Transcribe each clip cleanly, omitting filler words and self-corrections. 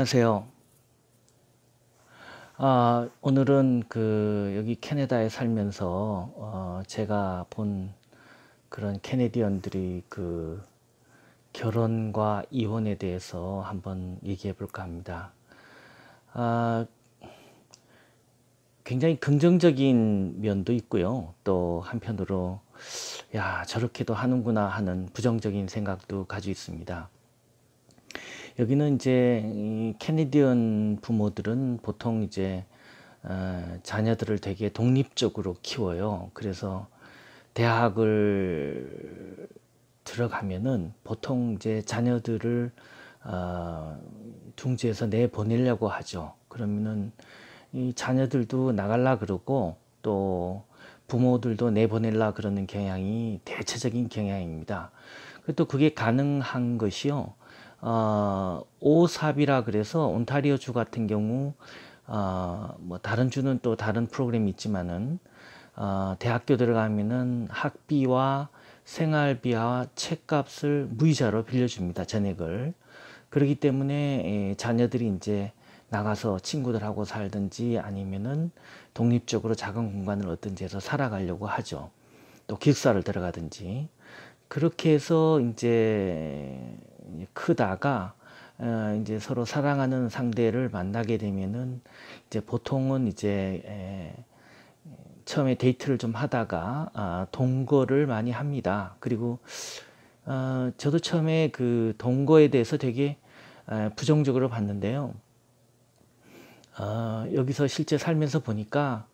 안녕하세요. 오늘은 여기 캐나다에 살면서 제가 본 그런 캐네디언들이 결혼과 이혼에 대해서 한번 얘기해 볼까 합니다. 아, 굉장히 긍정적인 면도 있고요. 또 한편으로 야, 저렇게도 하는구나 하는 부정적인 생각도 가지고 있습니다. 여기는 이제 이 캐네디언 부모들은 보통 이제 자녀들을 되게 독립적으로 키워요. 그래서 대학을 들어가면은 보통 이제 자녀들을 둥지에서 내보내려고 하죠. 그러면은 이 자녀들도 나갈라 그러고 또 부모들도 내보내려 그러는 경향이 대체적인 경향입니다. 또 그게 가능한 것이요. 오삽이라 그래서 온타리오 주 같은 경우 뭐 다른 주는 또 다른 프로그램이 있지만은 대학교 들어가면은 학비와 생활비와 책값을 무이자로 빌려줍니다. 전액을. 그렇기 때문에 자녀들이 이제 나가서 친구들하고 살든지 아니면은 독립적으로 작은 공간을 얻든지 해서 살아가려고 하죠. 또 기숙사를 들어가든지. 그렇게 해서 이제 크다가 이제 서로 사랑하는 상대를 만나게 되면은 이제 보통은 이제 처음에 데이트를 좀 하다가 동거를 많이 합니다. 그리고 저도 처음에 그 동거에 대해서 되게 부정적으로 봤는데요. 여기서 실제 살면서 보니까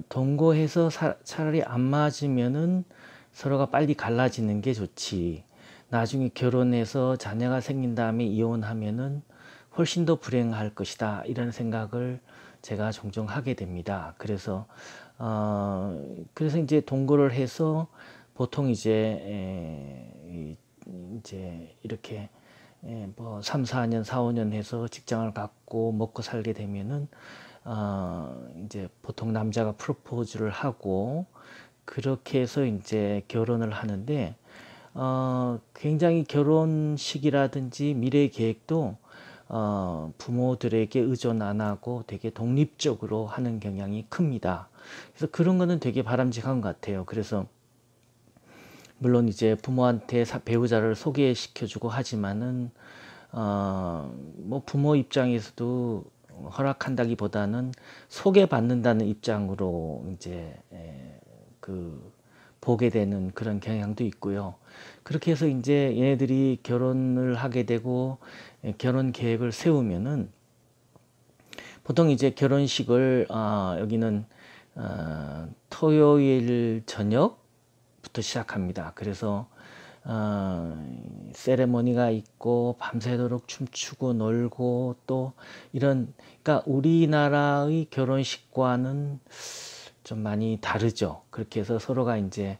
동거해서 차라리 안 맞으면은 서로가 빨리 갈라지는 게 좋지. 나중에 결혼해서 자녀가 생긴 다음에 이혼하면은 훨씬 더 불행할 것이다. 이런 생각을 제가 종종 하게 됩니다. 그래서 이제 동거를 해서 보통 이제 이렇게 뭐 3, 4년, 4, 5년 해서 직장을 갖고 먹고 살게 되면은 이제 보통 남자가 프로포즈를 하고 그렇게 해서 이제 결혼을 하는데 굉장히 결혼식이라든지 미래 계획도 부모들에게 의존 안 하고 되게 독립적으로 하는 경향이 큽니다. 그래서 그런 거는 되게 바람직한 것 같아요. 그래서 물론 이제 부모한테 배우자를 소개시켜주고 하지만은 뭐 부모 입장에서도 허락한다기보다는 소개받는다는 입장으로 이제 보게 되는 그런 경향도 있고요. 그렇게 해서 이제 얘네들이 결혼을 하게 되고 결혼 계획을 세우면은 보통 이제 결혼식을 여기는 토요일 저녁부터 시작합니다. 그래서 세레모니가 있고 밤새도록 춤추고 놀고 또 그러니까 우리나라의 결혼식과는 좀 많이 다르죠. 그렇게 해서 서로가 이제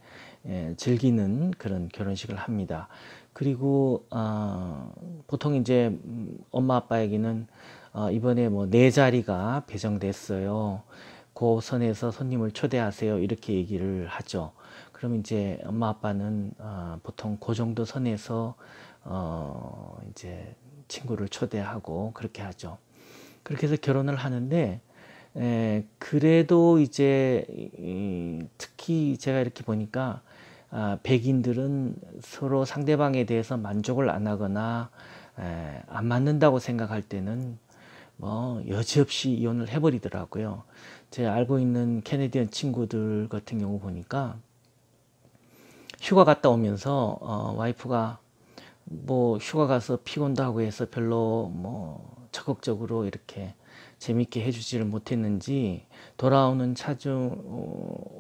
즐기는 그런 결혼식을 합니다. 그리고 보통 이제 엄마 아빠에게는 이번에 뭐 네 자리가 배정됐어요. 그 선에서 손님을 초대하세요. 이렇게 얘기를 하죠. 그러면 이제 엄마 아빠는 보통 그 정도 선에서 이제 친구를 초대하고 그렇게 하죠. 그렇게 해서 결혼을 하는데 그래도 이제 특히 제가 이렇게 보니까 백인들은 서로 상대방에 대해서 만족을 안 하거나 안 맞는다고 생각할 때는 뭐 여지없이 이혼을 해버리더라고요. 제가 알고 있는 캐네디언 친구들 같은 경우 보니까 휴가 갔다 오면서 와이프가 뭐 휴가 가서 피곤도 하고 해서 별로 뭐 적극적으로 이렇게 재밌게 해주지를 못했는지 돌아오는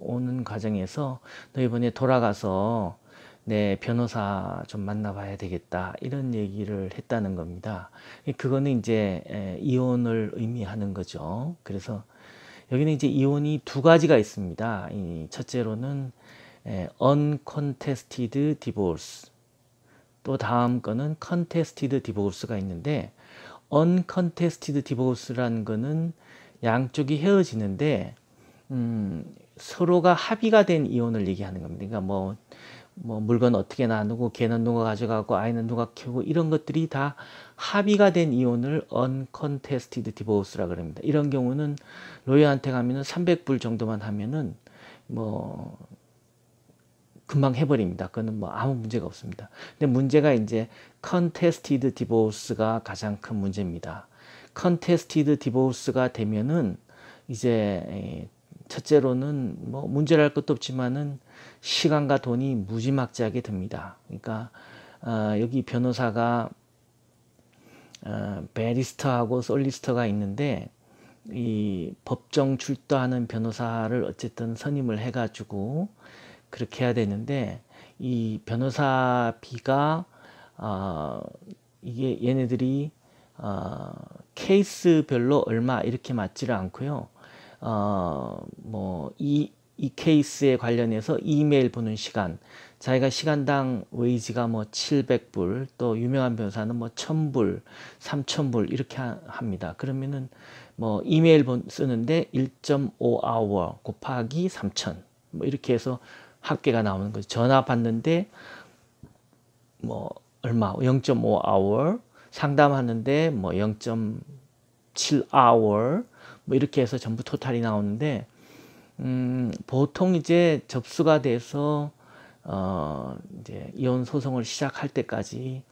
오는 과정에서 너 이번에 돌아가서 내 변호사 좀 만나봐야 되겠다 이런 얘기를 했다는 겁니다. 그거는 이제 이혼을 의미하는 거죠. 그래서 여기는 이제 이혼이 두 가지가 있습니다. 첫째로는 uncontested divorce, 또 다음 거는 contested divorce가 있는데 uncontested divorce라는 거는 양쪽이 헤어지는데 서로가 합의가 된 이혼을 얘기하는 겁니다. 그러니까 뭐 뭐 물건 어떻게 나누고 걔는 누가 가져가고 아이는 누가 키우고 이런 것들이 다 합의가 된 이혼을 uncontested divorce라 그럽니다. 이런 경우는 로이어한테 가면은 300불 정도만 하면은 뭐 금방 해버립니다. 그거는 뭐 아무 문제가 없습니다. 근데 문제가 이제 contested divorce가 가장 큰 문제입니다. contested divorce가 되면은 이제 첫째로는 뭐 문제랄 것도 없지만은 시간과 돈이 무지막지하게 듭니다. 그러니까 여기 변호사가 베리스터하고 솔리스터가 있는데 이 법정 출두하는 변호사를 어쨌든 선임을 해가지고 그렇게 해야 되는데 이 변호사비가 이게 얘네들이 케이스별로 얼마 이렇게 맞지를 않고요. 뭐 이 케이스에 관련해서 이메일 보는 시간, 자기가 시간당 웨이지가 뭐 700불, 또 유명한 변호사는 뭐 1000불, 3000불 이렇게 합니다. 그러면은 뭐 이메일 쓰는데 1.5hour 곱하기 3000, 뭐 이렇게 해서 합계가 나오는 거죠. 전화 받는데 뭐 얼마 0.5hour, 상담하는데 뭐 0.7hour 뭐 이렇게 해서 전부 토탈이 나오는데 보통 이제 접수가 돼서 이제 이혼 소송을 시작할 때까지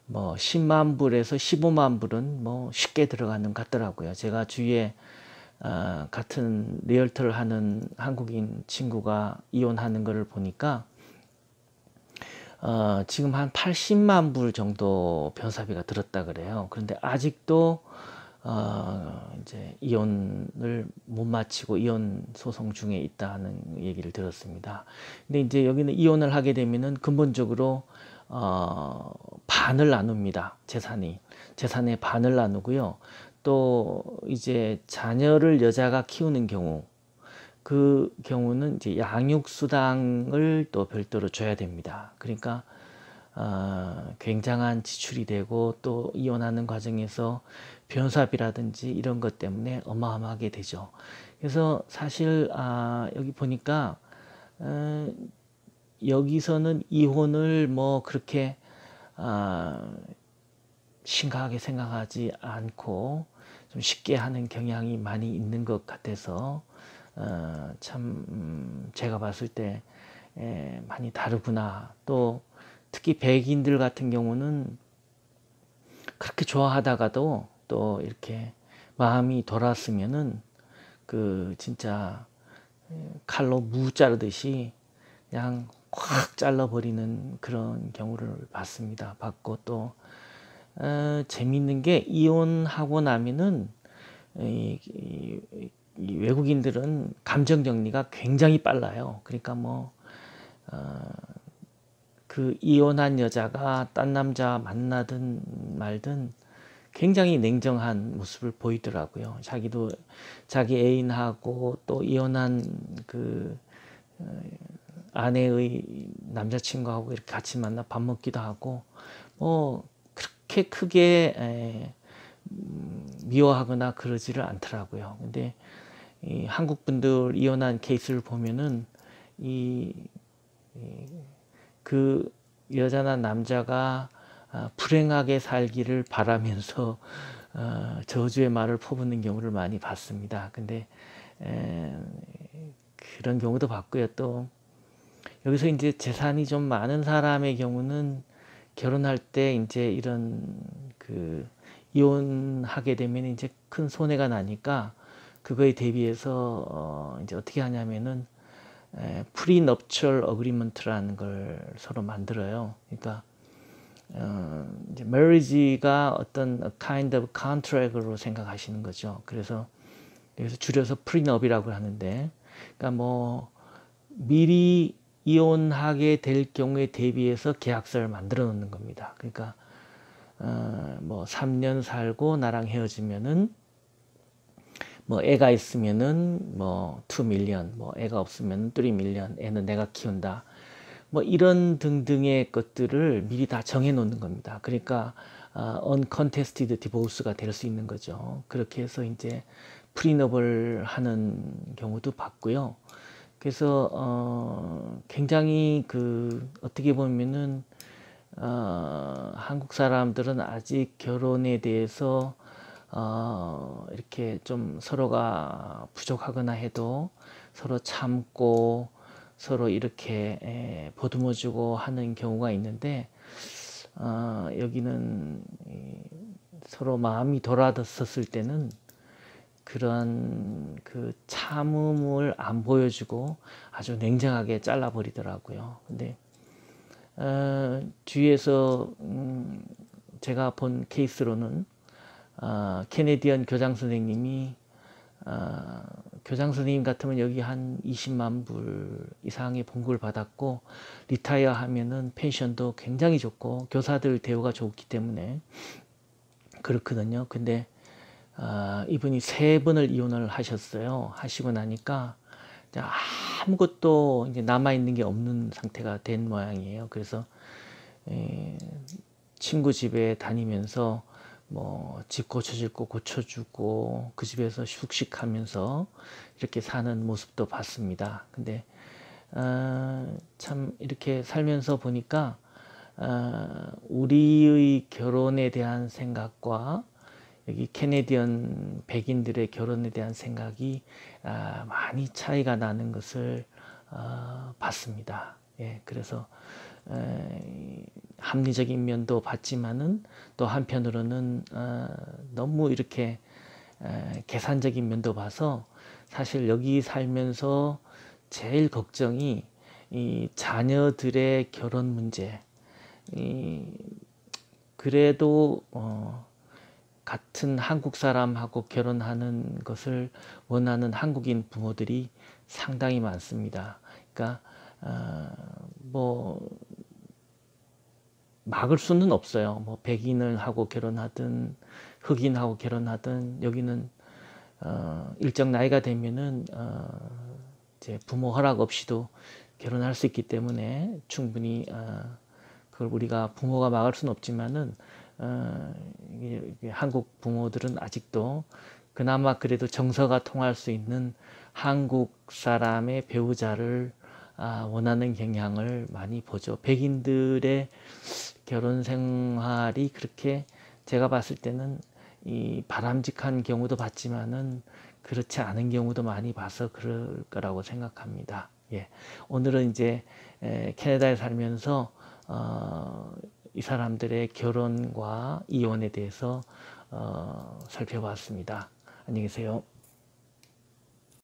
뭐 10만 불에서 15만 불은 뭐 쉽게 들어가는 것 같더라고요. 제가 주위에 같은 리얼터를 하는 한국인 친구가 이혼하는 것을 보니까 지금 한 80만 불 정도 변사비가 들었다 그래요. 그런데 아직도 이제 이혼을 못 마치고 이혼 소송 중에 있다는 얘기를 들었습니다. 근데 이제 여기는 이혼을 하게 되면은 근본적으로 반을 나눕니다. 재산의 반을 나누고요. 또 이제 자녀를 여자가 키우는 경우, 그 경우는 이제 양육수당을 또 별도로 줘야 됩니다. 그러니까 굉장한 지출이 되고 또 이혼하는 과정에서 변호사비라든지 이런 것 때문에 어마어마하게 되죠. 그래서 사실 여기 보니까 여기서는 이혼을 뭐 그렇게 심각하게 생각하지 않고 좀 쉽게 하는 경향이 많이 있는 것 같아서 참 제가 봤을 때 많이 다르구나. 또 특히 백인들 같은 경우는 그렇게 좋아하다가도 또 이렇게 마음이 돌았으면은 그 진짜 칼로 무 자르듯이 그냥 확 잘라버리는 그런 경우를 봤고 또 재밌는 게 이혼하고 나면은 이 외국인들은 감정 정리가 굉장히 빨라요. 그러니까 뭐 그 이혼한 여자가 딴 남자 만나든 말든 굉장히 냉정한 모습을 보이더라고요. 자기도 자기 애인하고 또 이혼한 그 아내의 남자친구하고 이렇게 같이 만나 밥 먹기도 하고 뭐 그렇게 크게 미워하거나 그러지를 않더라고요. 근데 이 한국 분들 이혼한 케이스를 보면은 그 여자나 남자가 불행하게 살기를 바라면서 저주의 말을 퍼붓는 경우를 많이 봤습니다. 근데 그런 경우도 봤고요. 또 여기서 이제 재산이 좀 많은 사람의 경우는 결혼할 때 이제 이런 그 이혼하게 되면 이제 큰 손해가 나니까 그거에 대비해서 이제 어떻게 하냐면은 프리넙처럴 어그리먼트라는 걸 서로 만들어요. 그러니까 이제 marriage가 어떤 a kind of contract로 생각하시는 거죠. 그래서 여기서 줄여서 프리넙이라고 하는데, 그러니까 뭐 미리 이혼하게 될 경우에 대비해서 계약서를 만들어 놓는 겁니다. 그러니까 뭐 3년 살고 나랑 헤어지면은 뭐 애가 있으면은 뭐 2 밀리언, 뭐 애가 없으면 3 밀리언, 애는 내가 키운다. 뭐 이런 등등의 것들을 미리 다 정해 놓는 겁니다. 그러니까 uncontested divorce가 될 수 있는 거죠. 그렇게 해서 이제 프리너블 하는 경우도 봤고요. 그래서 굉장히 어떻게 보면은 한국 사람들은 아직 결혼에 대해서 이렇게 좀 서로가 부족하거나 해도 서로 참고 서로 이렇게 보듬어주고 하는 경우가 있는데, 여기는 서로 마음이 돌아섰을 때는 그런 참음을 안 보여주고 아주 냉정하게 잘라버리더라고요. 근데 뒤에서 제가 본 케이스로는 캐네디언 교장 선생님이, 교장 선생님 같으면 여기 한 20만 불 이상의 봉급을 받았고 리타이어 하면은 펜션도 굉장히 좋고 교사들 대우가 좋기 때문에 그렇거든요. 근데 이분이 3번을 이혼을 하셨어요. 하시고 나니까 아무것도 이제 남아있는 게 없는 상태가 된 모양이에요. 그래서 친구 집에 다니면서 뭐 집 고쳐줄 거 고쳐주고 그 집에서 숙식하면서 이렇게 사는 모습도 봤습니다. 근데 참 이렇게 살면서 보니까 우리의 결혼에 대한 생각과 여기 캐네디언 백인들의 결혼에 대한 생각이 많이 차이가 나는 것을 봤습니다. 예, 그래서 합리적인 면도 봤지만은 또 한편으로는 너무 이렇게 계산적인 면도 봐서 사실 여기 살면서 제일 걱정이 이 자녀들의 결혼 문제. 그래도 같은 한국 사람하고 결혼하는 것을 원하는 한국인 부모들이 상당히 많습니다. 그러니까 뭐 막을 수는 없어요. 뭐 백인을 하고 결혼하든 흑인하고 결혼하든 여기는 일정 나이가 되면은 이제 부모 허락 없이도 결혼할 수 있기 때문에 충분히 그걸 우리가 부모가 막을 수는 없지만은 한국 부모들은 아직도 그나마 그래도 정서가 통할 수 있는 한국 사람의 배우자를 원하는 경향을 많이 보죠. 백인들의 결혼 생활이 그렇게 제가 봤을 때는 이 바람직한 경우도 봤지만은 그렇지 않은 경우도 많이 봐서 그럴 거라고 생각합니다. 예. 오늘은 이제 캐나다에 살면서 이 사람들의 결혼과 이혼에 대해서 살펴봤습니다. 안녕히 계세요.